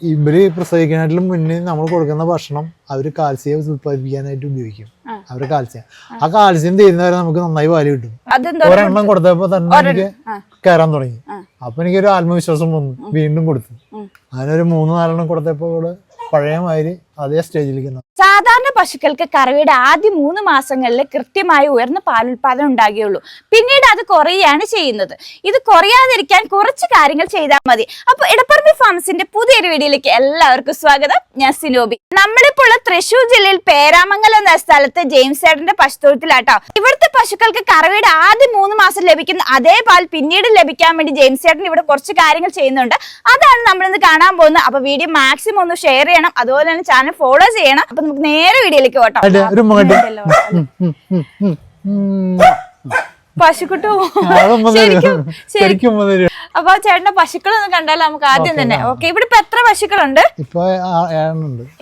ഇവര് പ്രസവിക്കാനായിട്ടും മുന്നേ നമ്മൾ കൊടുക്കുന്ന ഭക്ഷണം അവര് കാൽസ്യം ഉത്പാദിപ്പിക്കാനായിട്ട് ഉപയോഗിക്കും. അവര് കാൽസ്യം ആ കാൽസ്യം തീരുന്നവരെ നമുക്ക് നന്നായി പാല് കിട്ടും. ഒരെണ്ണം കൊടുത്തപ്പോ തന്നെ എനിക്ക് കയറാൻ തുടങ്ങി. അപ്പൊ എനിക്കൊരു ആത്മവിശ്വാസം വന്നു, വീണ്ടും കൊടുത്തു. അതിനൊരു 3-4 കൊടുത്തപ്പോ പഴയ മാതിരി അതേ സ്റ്റേജിലേക്ക്. സാധാരണ പശുക്കൾക്ക് കറവയുടെ ആദ്യ 3 മാസങ്ങളിൽ കൃത്യമായി ഉയർന്ന പാലുൽപാദനം ഉണ്ടാകുകയുള്ളൂ. പിന്നീട് അത് കുറയുകയാണ് ചെയ്യുന്നത്. ഇത് കുറയാതിരിക്കാൻ കുറച്ച് കാര്യങ്ങൾ ചെയ്താൽ മതി. അപ്പൊ ഇടപ്പറമ്പ് ഫാംസിന്റെ പുതിയൊരു വീഡിയോയിലേക്ക് എല്ലാവർക്കും സ്വാഗതം. ഞാൻ സിനോബി. നമ്മളിപ്പോൾ ഉള്ള തൃശ്ശൂർ ജില്ലയിൽ പേരാമംഗലം എന്ന സ്ഥലത്ത് ജെയിംസ് ചേട്ടന്റെ പശുത്തൊഴുത്തിലാട്ടോ. ഇവിടുത്തെ പശുക്കൾക്ക് കറവയുടെ ആദ്യ 3 മാസം ലഭിക്കുന്ന അതേ പാൽ പിന്നീട് ലഭിക്കാൻ വേണ്ടി ജെയിംസ് ചേട്ടൻ ഇവിടെ കുറച്ച് കാര്യങ്ങൾ ചെയ്യുന്നുണ്ട്. അതാണ് നമ്മളിന്ന് കാണാൻ പോകുന്നത്. അപ്പൊ വീഡിയോ മാക്സിമം ഒന്ന് ഷെയർ ചെയ്യണം, അതുപോലെ തന്നെ ചാനൽ ഫോളോ ചെയ്യണം. അപ്പൊ നമുക്ക് നേരെ വീഡിയോയിലേക്ക് പോട്ടോ. പശുക്കുട്ടു ശരിക്കും. അപ്പൊ ചേട്ടന്റെ പശുക്കളൊന്നും കണ്ടാലും നമുക്ക് ആദ്യം തന്നെ ഓക്കെ. ഇവിടെ ഇപ്പൊ എത്ര പശുക്കളുണ്ട്?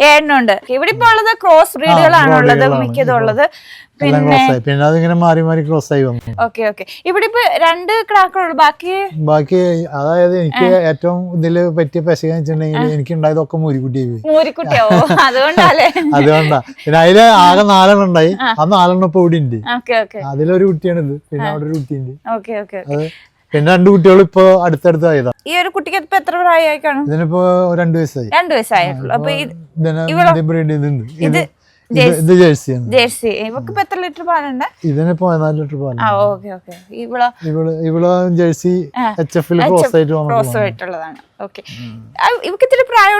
7 ഉണ്ട്. ഇവിടെ ഇപ്പൊ ഉള്ളത് ക്രോസ് ബ്രീഡുകളാണുള്ളത് മിക്കതുള്ളത്. പിന്നെ അതിങ്ങനെ മാറി മാറി ക്രോസ് ആയി വന്നു. Okay okay. ഇവിടെ ഇപ്പൊ 2 കിടാക്കളുള്ളൂ. ബാക്കി അതായത് എനിക്ക് ഏറ്റവും ഇതില് പറ്റിയ പശു വെച്ചിട്ടുണ്ടെങ്കിൽ എനിക്ക് ഉണ്ടായതൊക്കെ മൂരിക്കുട്ടിയോ? അതുകൊണ്ടല്ലേ? അതുകൊണ്ടാ. പിന്നെ അതില് ആകെ 4 ഉണ്ടായി. ആ 4 ഇപ്പൊ ഇവിടെ ഉണ്ട്. അതിലൊരു കുട്ടിയാണിത്. പിന്നെ അവിടെ ഒരു കുട്ടിയുണ്ട്. പിന്നെ 2 കുട്ടികൾ ഇപ്പൊ അടുത്തടുത്തായതാ. ഈ ഒരു കുട്ടിക്ക് ഇപ്പൊ എത്ര പ്രായമായി കാണും? ഇതിനിപ്പോ 2 വയസ്സായി. 2 വയസ്സായിട്ടുള്ളൂ. അപ്പൊ ഇത് ജേഴ്സി. ഇവക്ക് ഇപ്പൊ എത്ര ലിറ്റർ പാലുണ്ട്? ഇതിനിപ്പോ 14 ലിറ്റർ പാല്. ഇവളോ ജേഴ്സി HF ക്രോസ് ആയിട്ടുള്ളതാണ്. ഓക്കെ. ഇവക്ക് ഇത്തിരി പ്രായം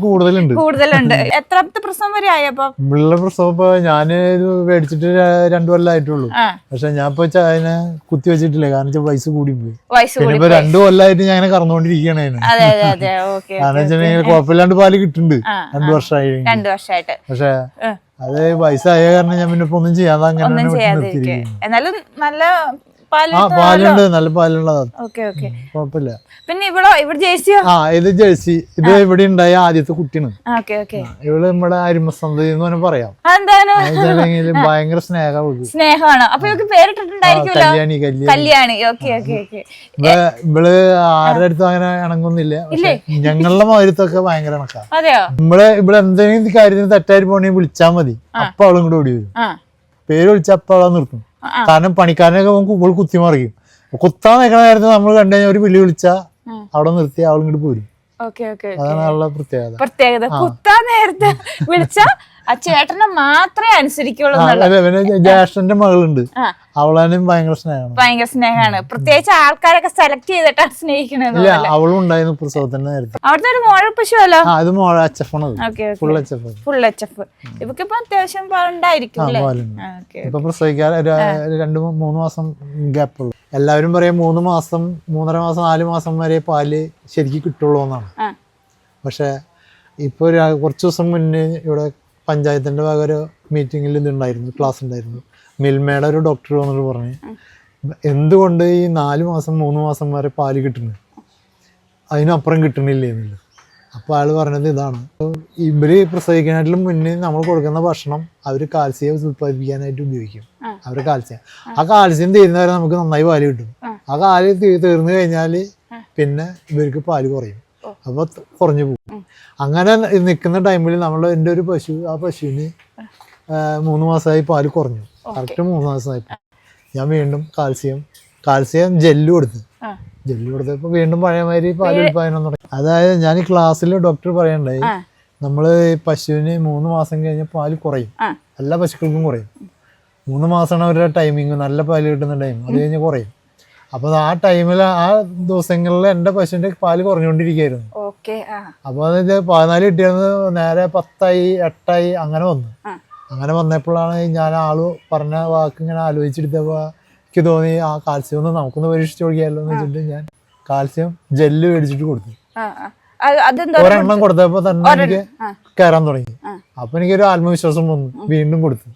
കൂടുതലുണ്ട്. എത്രാമത്തെ പ്രസവം വരെ ആയപ്പോ? ഇവളുടെ പ്രസവം ഇപ്പൊ ഞാന് മേടിച്ചിട്ട് 2 കൊല്ലമായിട്ടുള്ളൂ. പക്ഷെ ഞാൻ ഇപ്പൊ അതിനെ കുത്തി വെച്ചിട്ടില്ല, കാരണം വയസ്സ് കൂടി പോയി. ഇപ്പൊ 2 കൊല്ലമായിട്ട് ഞാൻ അങ്ങനെ കറന്നുകൊണ്ടിരിക്കുകയാണ്. കാരണം വെച്ചിട്ടുണ്ടെങ്കിൽ കുഴപ്പമില്ലാണ്ട് പാല് കിട്ടുന്നുണ്ട് 2 വർഷമായിട്ട്. പക്ഷെ അത് വയസ്സായ കാരണം ഞാൻ പിന്നെ ഇപ്പൊ ഒന്നും ചെയ്യാതെ അങ്ങനെ എന്നാലും നല്ല പാലുണ്ട്, നല്ല പാലുള്ളതാണ്. കുഴപ്പമില്ല. പിന്നെ ഇവിടെ ജേഴ്സിയോ? ഇത് ജേഴ്സി. ഇത് ഇവിടെ ഉണ്ടായ ആദ്യത്തെ കുട്ടിയാണ്. ഇവള് നമ്മുടെ അരിമസന്ധി എന്ന് തന്നെ പറയാം. ഭയങ്കര സ്നേഹമാണ്. അപ്പൊ ഇവർക്ക് പേരിട്ടിട്ടുണ്ടായിരിക്കുമല്ലോ, കല്യാണി. ഇവള് ആരുടെ അടുത്തും അങ്ങനെ ഇണങ്ങുന്നില്ല. ഞങ്ങളുടെ മാതിരത്തൊക്കെ ഭയങ്കര ഇണക്കാം. ഇവിടെ എന്തെങ്കിലും കാര്യത്തിന് തെറ്റായി പോണെങ്കിൽ വിളിച്ചാൽ മതി, അപ്പൊ അവളും കൂടെ ഓടി വരും. പേര് വിളിച്ച അപ്പൊ അവളെ നിർത്തും. കാരണം പണിക്കാരനൊക്കെ ഇവൾ കുത്തി മറിയും. കുത്താൻ നിൽക്കണ നേരത്തെ നമ്മൾ കണ്ടു കഴിഞ്ഞാൽ ഒരു വിളി വിളിച്ചാ അവിടെ നിർത്തി അവളും ഇങ്ങോട്ട് പോരും. അതാണ് അവളുടെ പ്രത്യേകത. കുത്താൻ നേരത്തെ വിളിച്ച ആ ചേട്ടനെ മാത്രമേ അനുസരിക്കുള്ളൂ. ജ്യേഷ്ഠന്റെ മകളുണ്ട്, അവളാനും ഭയങ്കര സ്നേഹമാണ്. പ്രത്യേകിച്ച് ആൾക്കാരൊക്കെ സെലക്ട് ചെയ്തിട്ടാണ് സ്നേഹിക്കണത്. അവളും ഉണ്ടായിരുന്നു പ്രസവത്തിന്റെ നേരത്തെ. അവിടുത്തെ ഒരു മോഴ പശു അല്ലോ? അത് മോഴ HF ആണ്. Full HF. ഇവക്കിപ്പോ അത്യാവശ്യം പാലുണ്ടായിരിക്കും. ഇപ്പൊ പ്രസവിക്കാൻ 2-3 മാസം ഗ്യാപ്പുള്ളൂ. എല്ലാവരും പറയാം 3 മാസം 3.5 മാസം 4 മാസം വരെ പാല് ശരിക്കും കിട്ടുള്ളൂ എന്നാണ്. പക്ഷെ ഇപ്പൊ കുറച്ച് ദിവസം മുന്നേ ഇവിടെ പഞ്ചായത്തിന്റെ ഭാഗം ഒരു മീറ്റിങ്ങിൽ ഇതുണ്ടായിരുന്നു, ക്ലാസ് ഉണ്ടായിരുന്നു. മിൽമയുടെ ഒരു ഡോക്ടർ വന്നിട്ട് പറഞ്ഞു എന്തുകൊണ്ട് ഈ 4 മാസം 3 മാസം വരെ പാല് കിട്ടുന്നു, അതിനപ്പുറം കിട്ടണില്ലേ എന്നുള്ളത്. അപ്പോൾ ആള് പറഞ്ഞത് ഇതാണ്, ഇവര് പ്രസവിക്കാനായിട്ടും മുന്നേ നമ്മൾ കൊടുക്കുന്ന ഭക്ഷണം അവര് കാൽസ്യം ഉത്പാദിപ്പിക്കാനായിട്ട് ഉപയോഗിക്കും. അവര് കാൽസ്യം ആ കാൽസ്യം തീരുന്നവരെ നമുക്ക് നന്നായി പാല് കിട്ടും. ആ കാല് തീർന്നു കഴിഞ്ഞാല് പിന്നെ ഇവർക്ക് പാല് കുറയും. അപ്പൊ കുറഞ്ഞു പോകും. അങ്ങനെ നിൽക്കുന്ന ടൈമിൽ എൻ്റെ ഒരു പശു, ആ പശുവിന് 3 മാസമായി പാല് കുറഞ്ഞു. കറക്റ്റ് 3 മാസമായി. ഞാൻ വീണ്ടും കാൽസ്യം ജെല്ല് കൊടുത്തപ്പോൾ വീണ്ടും പഴയമാതിരി പാല് ഉൽപ്പാദനം തുടങ്ങി. അതായത് ഞാൻ ഈ ക്ലാസ്സിൽ ഡോക്ടർ പറയണ്ടായി, നമ്മള് പശുവിന് 3 മാസം കഴിഞ്ഞാൽ പാല് കുറയും. എല്ലാ പശുക്കൾക്കും കുറയും. 3 മാസമാണ് അവരുടെ ടൈമിങ്, നല്ല പാല് കിട്ടുന്ന ടൈം. അത് കഴിഞ്ഞ് കുറയും. അപ്പൊ ആ ടൈമിൽ ആ ദിവസങ്ങളിൽ എന്റെ പശുവിന്റെ പാല് കുറഞ്ഞുകൊണ്ടിരിക്കുകയായിരുന്നു. അപ്പൊ അത് 14 കിട്ടിയത് നേരെ 10 8 അങ്ങനെ വന്നു. അങ്ങനെ വന്നപ്പോഴാണ് ഞാൻ ആള് പറഞ്ഞ വാക്ക് ഇങ്ങനെ ആലോചിച്ചെടുത്തപ്പോ എനിക്ക് തോന്നി ആ കാൽസ്യം ഒന്ന് നമുക്കൊന്ന് പരീക്ഷിച്ച് നോക്കിയാലോ എന്ന് വെച്ചിട്ട് ഞാൻ കാൽസ്യം ജെല്ല് മേടിച്ചിട്ട് കൊടുത്തു. ഒരെണ്ണം കൊടുത്തപ്പോ തന്നെ എനിക്ക് കയറാൻ തുടങ്ങി. അപ്പൊ എനിക്കൊരു ആത്മവിശ്വാസം വന്നു, വീണ്ടും കൊടുത്തു.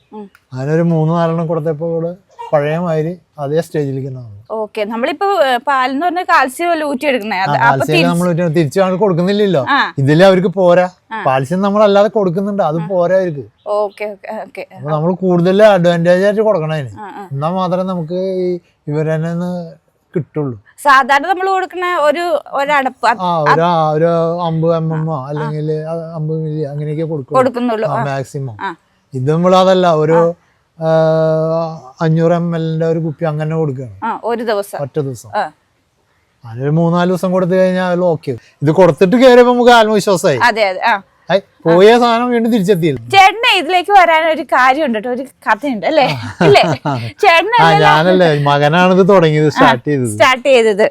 അതിനൊരു 3-4 കൊടുത്തപ്പോ പഴയ മാതിരി അതേ സ്റ്റേജിലേക്ക്. ഓക്കെ. നമ്മളിപ്പോ പാലെന്ന് പറഞ്ഞ കാൽസ്യം ഊറ്റിയെടുക്കണേ, നമ്മൾ തിരിച്ചു കൊടുക്കുന്നില്ലല്ലോ. ഇതില് അവർക്ക് പോരാ. കാൽസ്യം നമ്മൾ അല്ലാതെ കൊടുക്കുന്നുണ്ട്, അത് പോരാ അവർക്ക്. അപ്പൊ നമ്മൾ കൂടുതൽ അഡ്വാൻറ്റേജ് ആയിട്ട് കൊടുക്കണം അതിന്. എന്നാൽ മാത്രമേ നമുക്ക് ഇവരെന്നെ കിട്ടുള്ളൂ. സാധാരണ നമ്മൾ കൊടുക്കുന്ന ഒരടപ്പ് ഒരു 50 mm അല്ലെങ്കിൽ 50 മില്ലി അങ്ങനെയൊക്കെ കൊടുക്കുന്നുള്ളൂ മാക്സിമം. ഇത് നമ്മൾ അതല്ല, ഒരു 500 ml ഒരു കുപ്പി അങ്ങനെ കൊടുക്കുകയാണ് ഒരു ദിവസം, ഒറ്റ ദിവസം. അതൊരു 3-4 ദിവസം കൊടുത്തു കഴിഞ്ഞാൽ ഓക്കെ. ഇത് കൊടുത്തിട്ട് കയറിയപ്പോ നമുക്ക് ആത്മവിശ്വാസമായി. അതെ അതെ. പോയ സാധനം വീണ്ടും തിരിച്ചെത്തിയില്ല. ചേട്ടനെ ഇതിലേക്ക് വരാൻ ഒരു കാര്യം ഉണ്ട്, ഒരു കഥയുണ്ട് അല്ലേ? ഞാനല്ലേ മകനാണിത് തുടങ്ങിയത്, സ്റ്റാർട്ട് ചെയ്തത്.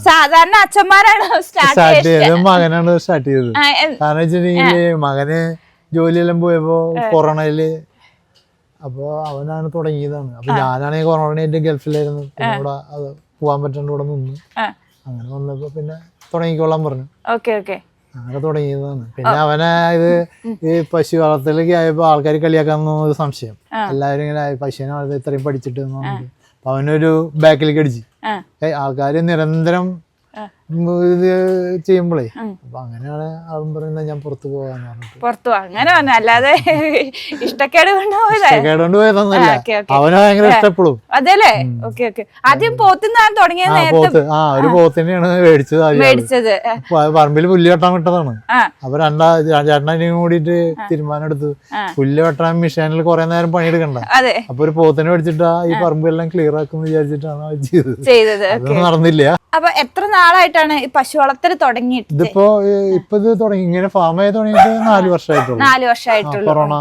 സാധാരണ അച്ഛന്മാരാണ് സ്റ്റാർട്ട് ചെയ്തത്, മകനാണ് സ്റ്റാർട്ട് ചെയ്തത്. കാരണം വെച്ചിട്ടുണ്ടെങ്കില് മകന് ജോലിയെല്ലാം പോയപ്പോ കൊറോണയില്, അപ്പൊ അവനാണ് തുടങ്ങിയതാണ്. അപ്പൊ ഞാനാണെങ്കിൽ കൊറോണയായിട്ട് ഗൾഫിലായിരുന്നു, പിന്നെ ഇവിടെ അത് പോവാൻ പറ്റാണ്ട് ഇവിടെ നിന്ന്. അങ്ങനെ വന്നപ്പോ പിന്നെ തുടങ്ങിക്കോളാൻ പറഞ്ഞു. അങ്ങനെ തുടങ്ങിയതാണ്. പിന്നെ അവനെ ഇത് ഈ പശു വളർത്തലൊക്കെ ആയപ്പോ ആൾക്കാർ കളിയാക്കാന്ന് ഒരു സംശയം. എല്ലാവരും ഇങ്ങനെ പശുവിനെ വളർത്തി ഇത്രയും പഠിച്ചിട്ട് അപ്പൊ അവനൊരു ബാക്കിലേക്ക് അടിച്ച് ആൾക്കാര് നിരന്തരം ഇത് ചെയ്യുമ്പോഴേ, അപ്പൊ അങ്ങനെയാണ് അവൻ പറയുന്നത് ഞാൻ പുറത്തു പോകാന്ന് പറഞ്ഞിട്ട്. അങ്ങനെ പറഞ്ഞു, അല്ലാതെ ഇഷ്ടക്കേട് കൊണ്ട് പോയതൊന്നുമല്ല. അവനെ ഭയങ്കര ഇഷ്ടപ്പെടും. അതെല്ലേ? ആദ്യം പോത്തിന്നാണ് തുടങ്ങിയത്. ഒരു പോത്തിനെയാണ് മേടിച്ചത്. പറമ്പിൽ പുല്ല് വെട്ടാൻ വിട്ടതാണ്. അപ്പൊ ചേട്ടനും കൂടിയിട്ട് തീരുമാനം എടുത്തു, പുല്ല് വെട്ടാൻ മെഷീനിൽ കുറെ നേരം പണിയെടുക്കണ്ട, അപ്പൊ ഒരു പോത്തിനെ മേടിച്ചിട്ടാ ഈ പറമ്പെല്ലാം ക്ലിയർ ആക്കുമെന്ന് വിചാരിച്ചിട്ടാണ് ചെയ്തത്. അതൊന്നും നടന്നില്ല. അപ്പൊ എത്ര നാളായിട്ടാണ് ഈ പശു വളർത്തൽ തുടങ്ങിയിട്ട്? ഇതിപ്പോ ഇത് തുടങ്ങി ഇങ്ങനെ ഫാമായി തുടങ്ങിയിട്ട് 4 വർഷമായിട്ടുള്ളൂ. കൊറോണ.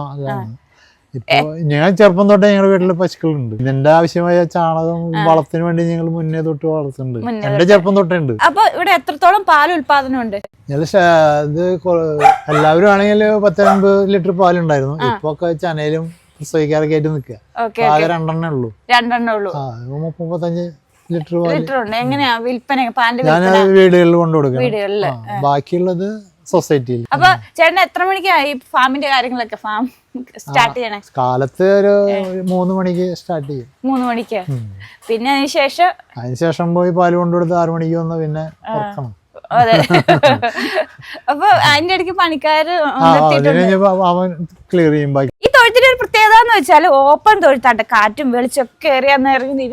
ഇപ്പൊ ഞാൻ ചെറുപ്പം തൊട്ടേ ഞങ്ങളുടെ വീട്ടില് പശുക്കളുണ്ട്. ഇതിന്റെ ആവശ്യമായ ചാണകം വളത്തിന് വേണ്ടി ഞങ്ങൾ മുന്നേ തൊട്ട് വളർത്തുന്നുണ്ട്. എന്റെ ചെറുപ്പം തൊട്ടേ ഉണ്ട്. അപ്പൊ ഇവിടെ എത്രത്തോളം പാൽ ഉൽപാദനം ഉണ്ട്? ഇത് എല്ലാവരും ആണെങ്കിൽ 10-50 ലിറ്റർ പാലുണ്ടായിരുന്നു. ഇപ്പൊ ഒക്കെ ചനയിലും പ്രസവിക്കാറൊക്കെ ആയിട്ട് നിൽക്കുക. ആകെ 2 ഉള്ളൂ. 35 ലിറ്റർ ഉണ്ട്. എങ്ങനെയാ വിൽപ്പന? ഞാൻ വീടുകളിൽ കൊണ്ടുകൊടുക്കാം, ബാക്കിയുള്ളത് സൊസൈറ്റിയിൽ. അപ്പൊ ചേട്ടൻ എത്ര മണിക്കാണ് ഈ ഫാമിന്റെ കാര്യങ്ങളൊക്കെ സ്റ്റാർട്ട് ചെയ്യണേ? കാലത്ത് ഒരു 3 മണിക്ക് സ്റ്റാർട്ട് ചെയ്യും. 3 മണിക്ക്. പിന്നെ അതിനുശേഷം പോയി പാല് കൊണ്ടുകൊടുത്ത് 6 മണിക്ക് വന്ന് പിന്നെ ഉറക്കണം. അതെ. അപ്പൊ അതിന്റെ ഇടയ്ക്ക് പണിക്കാര് അവൻ ക്ലിയർ ചെയ്യും. ഈ തൊഴുത്തിന്റെ ഒരു പ്രത്യേകത എന്ന് വെച്ചാൽ ഓപ്പൺ തൊഴുത്താട്ടെ, കാറ്റും വെളിച്ചൊക്കെ ഇറങ്ങി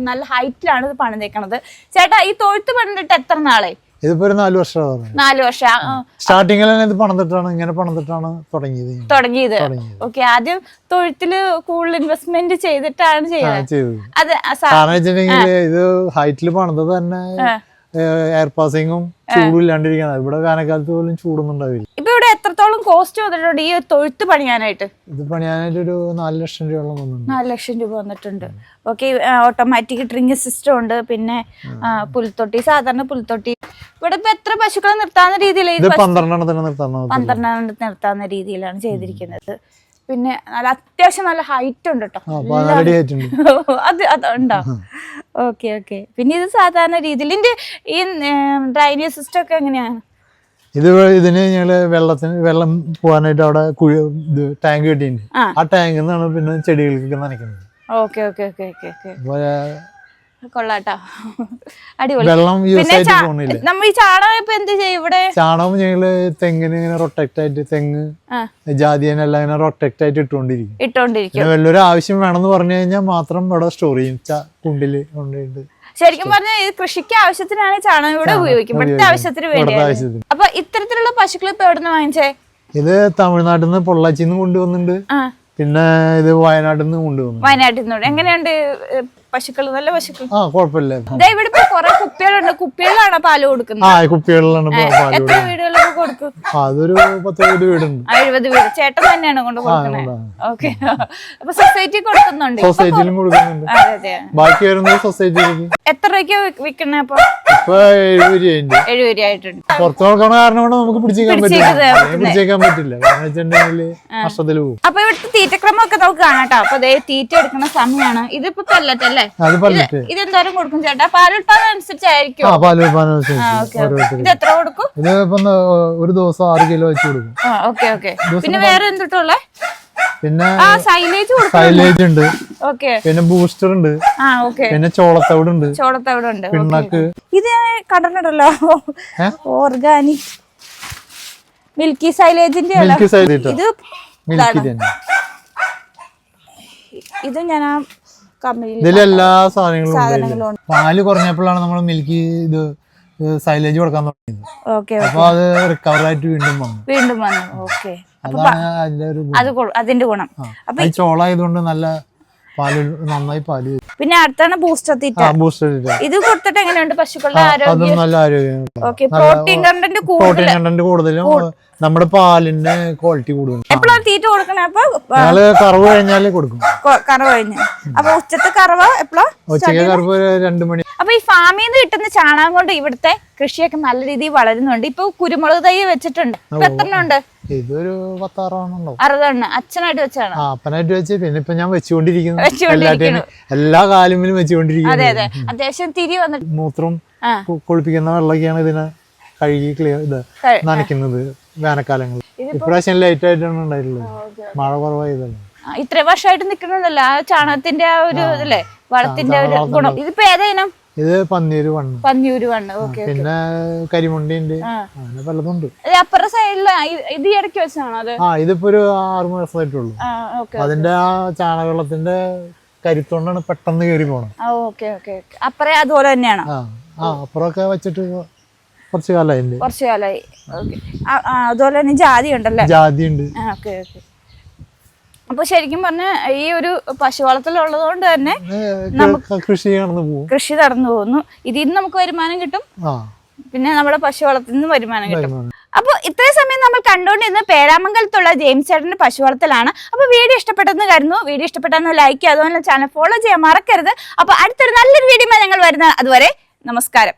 നല്ല ഹൈറ്റിലാണ് ഇത് പണിതേക്കണത്. ചേട്ടാ, ഈ തൊഴുത്ത് പണിതിട്ട് എത്ര നാളായി? ഇതിപ്പോ 4 വർഷം. 4 വർഷം. സ്റ്റാർട്ടിങ്ങിൽ ഇത് പണിതിട്ടാണ് തുടങ്ങിയത്. ഓക്കെ. ആദ്യം തൊഴുത്തില് കൂടുതൽ ഇൻവെസ്റ്റ്മെന്റ് ചെയ്തിട്ടാണ് ചെയ്യുന്നത്. അത് ഇത് ഹൈറ്റിൽ പണിതത് തന്നെ എയർ പാസിങ്ങും ചൂടും ഇല്ലാണ്ടിരിക്കണം. ഇവിടെ വേനൽക്കാലത്ത് പോലും ചൂടൊന്നും ഉണ്ടാവില്ല. ഇപ്പൊ ഇവിടെ എത്രത്തോളം കോസ്റ്റ് വന്നിട്ടുണ്ട് ഈ തൊഴുത്ത് പണിയാനായിട്ട്? ഇത് പണിയാനായിട്ട് ഒരു 4 ലക്ഷം രൂപയോളം വന്നിട്ടുണ്ട്. 4 ലക്ഷം രൂപ വന്നിട്ടുണ്ട്. ഓക്കെ. ഓട്ടോമാറ്റിക് ഡ്രിങ്കിങ് സിസ്റ്റം ഉണ്ട്. പിന്നെ പുൽത്തൊട്ടി, സാധാരണ പുൽത്തൊട്ടി. ഇവിടെ ഇപ്പൊ എത്ര പശുക്കളെ നിർത്താവുന്ന രീതിയിൽ? 12 നിർത്താവുന്ന രീതിയിലാണ് ചെയ്തിരിക്കുന്നത്. പിന്നെ അത്യാവശ്യം നല്ല ഹൈറ്റ് ഉണ്ട് കേട്ടോ. അതുണ്ടോ? ഓക്കെ. പിന്നെ ഇത് സാധാരണ രീതിയിൽ ഇതിന്റെ ഈ ഡ്രൈനേജ് സിസ്റ്റം ഒക്കെ എങ്ങനെയാണ്? ഇതിന് ഞങ്ങള് വെള്ളം പോകാനായിട്ട് അവിടെ ടാങ്ക് കെട്ടിയിട്ടുണ്ട്. ആ ടാങ്കിൽ നിന്നാണ് പിന്നെ ചെടികൾക്കൊക്കെ നനയ്ക്കുന്നത്. കൊള്ളാട്ടോ, അടിപൊളി. പിന്നെ നമ്മൾ ഈ ചാണകം ഇപ്പൊ എന്ത് ചെയ്യും? ഇവിടെ ചാണകം ഞങ്ങള് തെങ്ങിന് ഇങ്ങനെ റൊട്ടക്ട് ആയിട്ട്, തെങ്ങ് ജാതിയെല്ലാം ഇങ്ങനെ റൊട്ടക്ട് ആയിട്ട് ഇട്ടുകൊണ്ടിരിക്കും. വല്ലൊരു ആവശ്യം വേണമെന്ന് പറഞ്ഞു കഴിഞ്ഞാൽ മാത്രം ഇവിടെ സ്റ്റോർ ചെയ്യും, കുണ്ടില് കൊണ്ടുപോയിട്ട്. ശരിക്കും പറഞ്ഞാൽ ഇത് കൃഷിക്ക് ആവശ്യത്തിനാണ് ചാണകം ഇവിടെ ഉപയോഗിക്കും, ഇവിടുത്തെ ആവശ്യത്തിന് വേണ്ടി. അപ്പൊ ഇത്തരത്തിലുള്ള പശുക്കൾ ഇപ്പൊ എവിടെ നിന്ന് വാങ്ങിച്ചേ? ഇത് തമിഴ്നാട്ടിൽ നിന്ന്, പൊള്ളാച്ചിന്ന് കൊണ്ടുവന്നിട്ടുണ്ട്. പിന്നെ ഇത് വയനാട്ടിൽ നിന്ന് കൊണ്ടുവന്നു. വയനാട്ടിൽ നിന്ന്. എങ്ങനെയുണ്ട് പശുക്കൾ? നല്ല പശുക്കൾ. കുഴപ്പമില്ല. ഇവിടെ ഇപ്പൊ കുറെ കുപ്പികളുണ്ട്. കുപ്പികളിലാണോ പാല് കൊടുക്കുന്നത്? കുപ്പികളിലാണ്. എത്ര വീടുകളിലൊക്കെ കൊടുക്കും? അതൊരു 10-70 വീടുണ്ട്. 70 വീട്. ചേട്ടൻ തന്നെയാണ് കൊണ്ട് കൊടുക്കുന്നത്? ഓക്കെ. അപ്പൊ സൊസൈറ്റി കൊടുക്കുന്നുണ്ട്? സൊസൈറ്റിയിലും കൊടുക്കുന്നുണ്ട്. ബാക്കി വരുന്നത് സൊസൈറ്റിയിലേക്ക്. എത്ര രൂപയ്ക്ക് വിൽക്കണേ? അപ്പൊ ഇപ്പൊ 70 രൂപയായിട്ടുണ്ട്. പുറത്തു കൊടുക്കണ കാരണം കൊണ്ട് നമുക്ക് പിടിച്ചേക്കാൻ പറ്റില്ല. കാരണം വെച്ചിട്ടുണ്ടെങ്കിൽ നഷ്ടത്തിൽ പോകും. അപ്പൊ ഇവിടുത്തെ തീറ്റക്രമം ഒക്കെ നമുക്ക് കാണാട്ടോ. അപ്പൊ തീറ്റ എടുക്കുന്ന സമയമാണ്. ഇതിപ്പോ പല്ലറ്റല്ലേ? ഇതെന്തോരം കൊടുക്കും ചേട്ടാ? പാലുൽപാദനം അനുസരിച്ചായിരിക്കും. ഇത് എത്ര കൊടുക്കും? ഇത് ഒരു ദിവസം 6 കിലോ വെച്ച് കൊടുക്കും. പിന്നെ വേറെ എന്തുട്ടുള്ളേ? പിന്നെ സൈലേജ് ഉണ്ട്. പിന്നെ ബൂസ്റ്റർ ഉണ്ട്. പിന്നെ ചോളത്തവിട് ഉണ്ട്. പിണ്ണാക്ക്. ഇത് കണ്ടിട്ടുണ്ടല്ലോ, ഓർഗാനിക് മിൽക്കി സൈലേജിന്റെ. ഇത് ഞാൻ കമ്പനിയിൽ ഇതിലെല്ലാ സാധനങ്ങളും ഉണ്ട്. പാല് കുറഞ്ഞപ്പോഴാണ് നമ്മൾ മിൽക്ക് ഇത് സൈലേജ് കൊടുക്കാൻ തുടങ്ങിയത്. ഓക്കെ അപ്പൊ അത് റിക്കവർ ആയിട്ട് വീണ്ടും വന്നു. ഓക്കെ, അതാണ് അതിന്റെ ഒരു അതിന്റെ ഗുണം. അപ്പൊ ഈ ചോളായതുകൊണ്ട് നല്ല പാല്, നന്നായി പാല് വരും. പിന്നെ അടുത്താണ് ബൂസ്റ്റർ തീറ്റ. ഇത് കൊടുത്തിട്ട് എങ്ങനെയുണ്ട് പശുക്കളുടെ ആരോഗ്യം? അതും നല്ല ആരോഗ്യം. ഓക്കെ, പ്രോട്ടീൻ കണ്ടന്റ് കൂടുതലും നമ്മുടെ പാലിന്റെ ക്വാളിറ്റി കൂടുതലും. എപ്പോഴാണ് തീറ്റ കൊടുക്കണേ? അപ്പൊ ഞങ്ങള് കറവ് കഴിഞ്ഞാലേ കൊടുക്കും. കറവ് കഴിഞ്ഞ അപ്പൊ ഉച്ചത്തെ കറവ് എപ്പോഴാ? ഉച്ചക്ക് കറവ് 2 മണി. അപ്പൊ ഈ ഫാമിൽ നിന്ന് കിട്ടുന്ന ചാണകം കൊണ്ട് ഇവിടുത്തെ കൃഷിയൊക്കെ നല്ല രീതിയിൽ വളരുന്നുണ്ട്. ഇപ്പൊ കുരുമുളക് തൈ വെച്ചിട്ടുണ്ട്. ഇപ്പൊ എത്ര ഉണ്ട്? ഇതൊരു 10-60 60 അച്ഛനായിട്ട് വെച്ചാണ്. അപ്പനായിട്ട് വെച്ച്. പിന്നെ ഇപ്പൊ ഞാൻ വെച്ചുകൊണ്ടിരിക്കുന്നു. എല്ലാ കാലമിലും വെച്ചുകൊണ്ടിരിക്കുന്നു. അതെ അതെ, അത്യാവശ്യം തിരി വന്നിട്ട് മൂത്രം കുളിപ്പിക്കുന്ന വെള്ളമൊക്കെയാണ് ഇതിനെ കഴുകി ക്ലിയർ നനയ്ക്കുന്നത് വേനൽക്കാലങ്ങളിൽ. ഇപ്രാവശ്യം ലൈറ്റ് ആയിട്ടാണ് ഉണ്ടായിട്ടുള്ളത്, മഴ കുറവായതല്ലേ. ഇത്ര വർഷമായിട്ട് നിക്കണല്ലോ ആ ചാണകത്തിന്റെ ആ ഒരു ഇതല്ലേ, വളത്തിന്റെ ഒരു ഗുണം. ഇതിപ്പോ ഏതായാലും ഇത് പന്നിയൂര് വണ്ണ്. ഓക്കെ, പിന്നെ കരിമുണ്ടി ഉണ്ട്, അങ്ങനെ പലതുണ്ട്. അപ്പുറ സൈഡില് ഇത് ഇടയ്ക്ക് വെച്ചാണോ അത്? ഇതിപ്പോ ഒരു 6 മാസമായിട്ടുള്ളൂ. അതിന്റെ ആ ചാണകവെള്ളത്തിന്റെ കരുത്തോണ്ടാണ് പെട്ടെന്ന് കയറി പോണം. അപ്പറേ അതുപോലെ തന്നെയാണ്. അപ്പുറമൊക്കെ വെച്ചിട്ട് കുറച്ച് കാലമായി. അതുപോലെ തന്നെ ജാതി ഉണ്ടല്ലേ? ജാതി ഉണ്ട്. അപ്പൊ ശരിക്കും പറഞ്ഞ ഈ ഒരു പശു വളർത്തലുള്ളത് കൊണ്ട് തന്നെ കൃഷി നടന്നു പോകുന്നു. ഇതിൽ നിന്ന് നമുക്ക് വരുമാനം കിട്ടും, പിന്നെ നമ്മുടെ പശു വളർത്തിൽ നിന്ന് വരുമാനം കിട്ടും. അപ്പൊ ഇത്രയും സമയം നമ്മൾ കണ്ടുകൊണ്ടിരുന്ന പേരാമംഗലത്തുള്ള ജെയിംസ് ചേട്ടന്റെ പശു വളർത്തലാണ്. അപ്പൊ വീഡിയോ ഇഷ്ടപ്പെട്ടെന്ന് കരുതുന്നു. വീഡിയോ ഇഷ്ടപ്പെട്ടെന്ന് ലൈക്ക് ചെയ്യുക, അതുപോലെ ചാനൽ ഫോളോ ചെയ്യാൻ മറക്കരുത്. അപ്പൊ അടുത്തൊരു നല്ലൊരു വീഡിയോ ഞങ്ങൾ വരുന്ന അതുവരെ നമസ്കാരം.